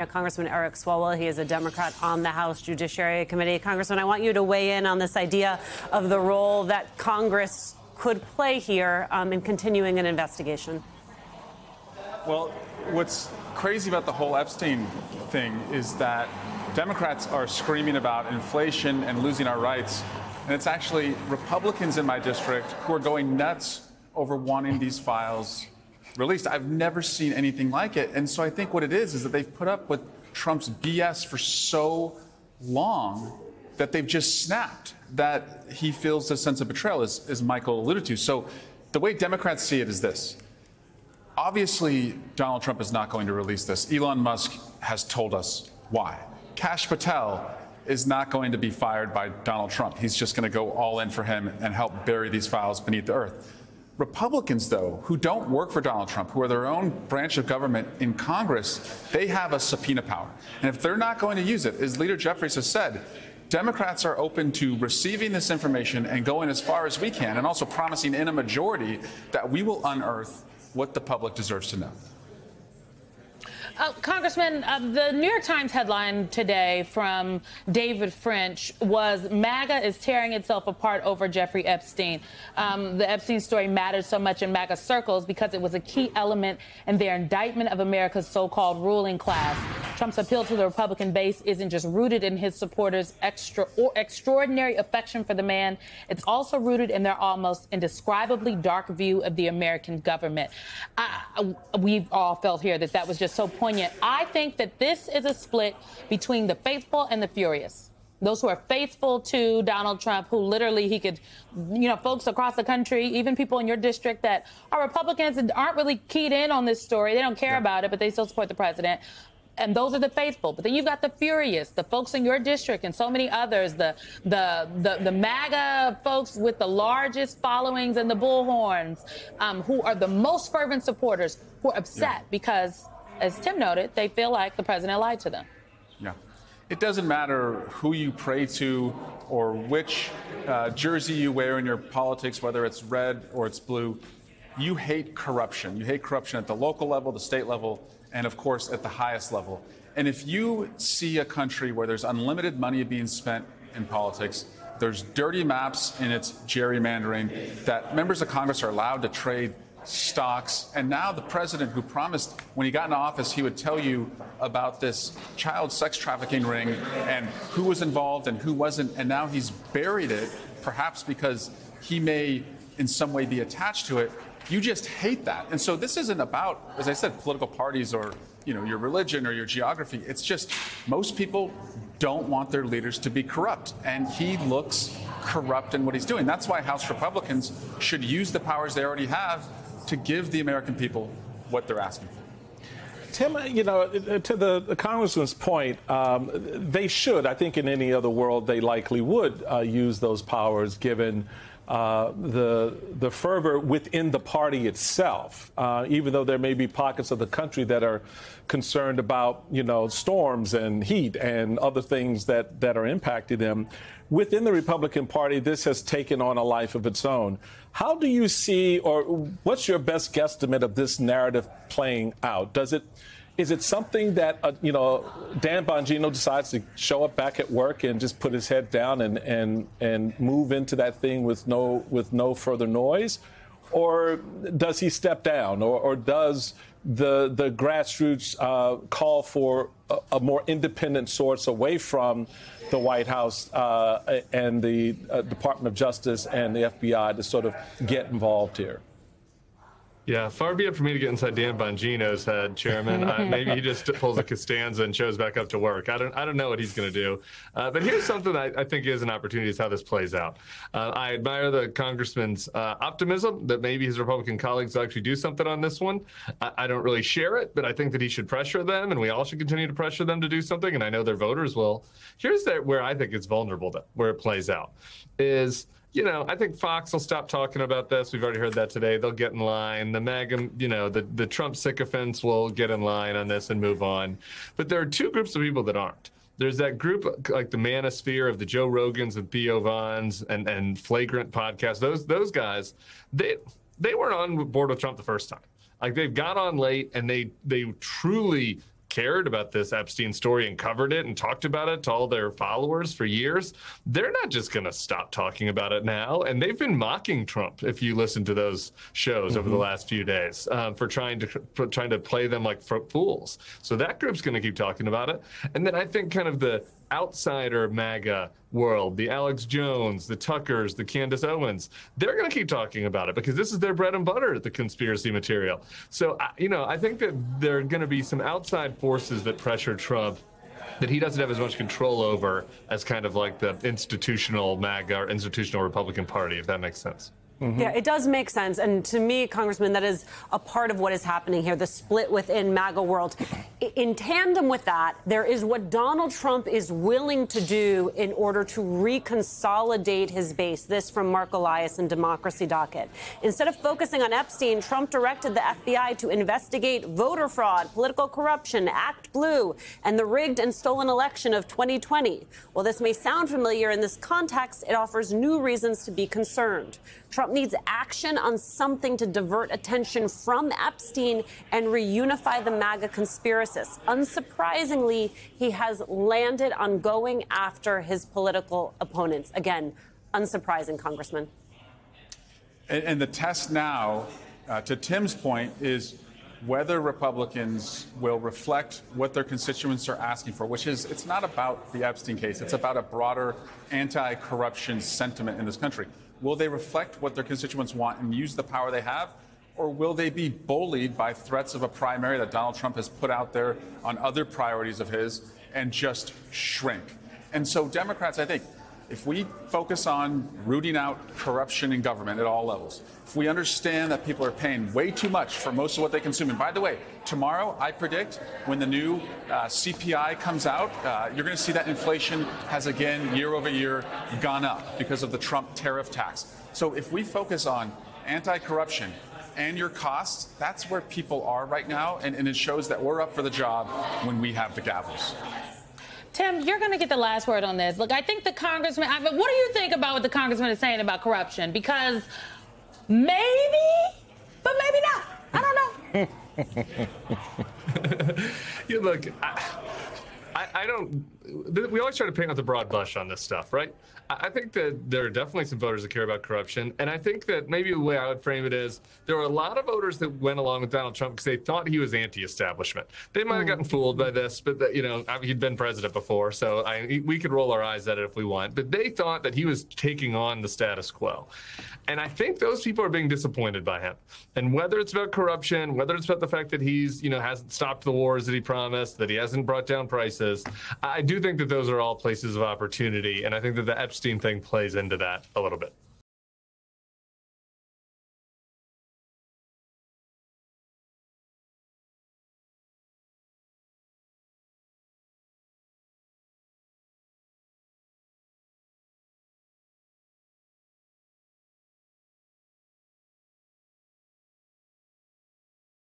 Congressman Eric Swalwell. He is a Democrat on the House Judiciary Committee. Congressman, I want you to weigh in on this idea of the role that Congress could play here in continuing an investigation. Well, what's crazy about the whole Epstein thing is that Democrats are screaming about inflation and losing our rights. And it's actually Republicans in my district who are going nuts over wanting these files released. I've never seen anything like it. And so I think what it is that they've put up with Trump's BS for so long that they've just snapped, that he feels a sense of betrayal, as Michael alluded to. So the way Democrats see it is this. Obviously, Donald Trump is not going to release this. Elon Musk has told us why. Kash Patel is not going to be fired by Donald Trump. He's just going to go all in for him and help bury these files beneath the earth. Republicans, though, who don't work for Donald Trump, who are their own branch of government in Congress, they have a subpoena power. And if they're not going to use it, as Leader Jeffries has said, Democrats are open to receiving this information and going as far as we can, and also promising in a majority that we will unearth what the public deserves to know. Congressman, the New York Times headline today from David French was MAGA is tearing itself apart over Jeffrey Epstein. The Epstein story mattered so much in MAGA circles because it was a key element in their indictment of America's so-called ruling class. Trump's appeal to the Republican base isn't just rooted in his supporters' extraordinary affection for the man. It's also rooted in their almost indescribably dark view of the American government. We've all felt here that was just so poignant. I think that this is a split between the faithful and the furious. Those who are faithful to Donald Trump, who literally he could, folks across the country, even people in your district that are Republicans and aren't really keyed in on this story. They don't care about it, but they still support the president. And those are the faithful. But then you've got the furious, the folks in your district and so many others, the MAGA folks with the largest followings and the bullhorns, who are the most fervent supporters, who are upset because, as Tim noted, they feel like the president lied to them. Yeah. It doesn't matter who you pray to or which jersey you wear in your politics, whether it's red or it's blue. You hate corruption. You hate corruption at the local level, the state level, and, of course, at the highest level. And if you see a country where there's unlimited money being spent in politics, there's dirty maps in its gerrymandering, that members of Congress are allowed to trade stocks, and now the president, who promised when he got into office he would tell you about this child sex trafficking ring and who was involved and who wasn't, and now he's buried it, perhaps because he may in some way be attached to it. You just hate that. And so this isn't about, as I said, political parties or your religion or your geography. It's just most people don't want their leaders to be corrupt, and he looks corrupt in what he's doing. That's why House Republicans should use the powers they already have to give the American people what they're asking for. Tim, to the congressman's point, they should. I think in any other world, they likely would use those powers, given the fervor within the party itself, even though there may be pockets of the country that are concerned about, storms and heat and other things that are impacting them. Within the Republican Party, this has taken on a life of its own. How do you see, or what's your best guesstimate of this narrative playing out? Is it something that, Dan Bongino decides to show up back at work and just put his head down and move into that thing with no further noise? Or does he step down? Or does the grassroots call for a more independent source away from the White House and the Department of Justice and the FBI to sort of get involved here? Yeah, far be it for me to get inside Dan Bongino's head, Chairman. Maybe he just pulls a Costanza and shows back up to work. I don't know what he's going to do. But here's something I think is an opportunity is how this plays out. I admire the congressman's optimism that maybe his Republican colleagues will actually do something on this one. I don't really share it, but I think that he should pressure them, and we all should continue to pressure them to do something, and I know their voters will. Here's where I think it's vulnerable, where it plays out, is I think Fox will stop talking about this. We've already heard that today. They'll get in line. The MAGA, the Trump sycophants will get in line on this and move on. But there are two groups of people that aren't. There's that group like the manosphere of the Joe Rogans and Theo Vons and Flagrant podcast. Those guys, they weren't on board with Trump the first time. Like, they've got on late, and they truly cared about this Epstein story and covered it and talked about it to all their followers for years, they're not just going to stop talking about it now. And they've been mocking Trump, if you listen to those shows over the last few days, for trying to play them like fools. So that group's going to keep talking about it. And then I think kind of the outsider MAGA world, the Alex Jones, the Tuckers, the Candace Owens, they're going to keep talking about it because this is their bread and butter, the conspiracy material. So, I think that there are going to be some outside forces that pressure Trump that he doesn't have as much control over as kind of like the institutional MAGA or institutional Republican Party, if that makes sense. Yeah, it does make sense. And to me, Congressman, that is a part of what is happening here, the split within MAGA world. In tandem with that, there is what Donald Trump is willing to do in order to reconsolidate his base. This from Mark Elias in Democracy Docket. Instead of focusing on Epstein, Trump directed the FBI to investigate voter fraud, political corruption, Act Blue, and the rigged and stolen election of 2020. While this may sound familiar in this context, it offers new reasons to be concerned. Trump needs action on something to divert attention from Epstein and reunify the MAGA conspiracists. Unsurprisingly, he has landed on going after his political opponents. Again, unsurprising, Congressman. And the test now, to Tim's point, is whether Republicans will reflect what their constituents are asking for, which is it's not about the Epstein case. It's about a broader anti-corruption sentiment in this country. Will they reflect what their constituents want and use the power they have? Or will they be bullied by threats of a primary that Donald Trump has put out there on other priorities of his and just shrink? And so Democrats, I think, if we focus on rooting out corruption in government at all levels, if we understand that people are paying way too much for most of what they consume, and by the way, tomorrow I predict when the new CPI comes out, you're going to see that inflation has again year over year gone up because of the Trump tariff tax. So if we focus on anti-corruption and your costs, that's where people are right now, and it shows that we're up for the job when we have the gavels. Tim, you're going to get the last word on this. Look, I think the congressman, what do you think about what the congressman is saying about corruption? Because maybe, but maybe not. I don't know. Yeah, look, I don't. We always try to paint with a broad brush on this stuff, right? I think that there are definitely some voters that care about corruption. And I think that maybe the way I would frame it is there were a lot of voters that went along with Donald Trump because they thought he was anti-establishment. They might have gotten fooled by this, but he'd been president before, so we could roll our eyes at it if we want. But they thought that he was taking on the status quo. And I think those people are being disappointed by him. And whether it's about corruption, whether it's about the fact that he's, hasn't stopped the wars that he promised, that he hasn't brought down prices, I do think that those are all places of opportunity. And I think that the Epstein thing plays into that a little bit.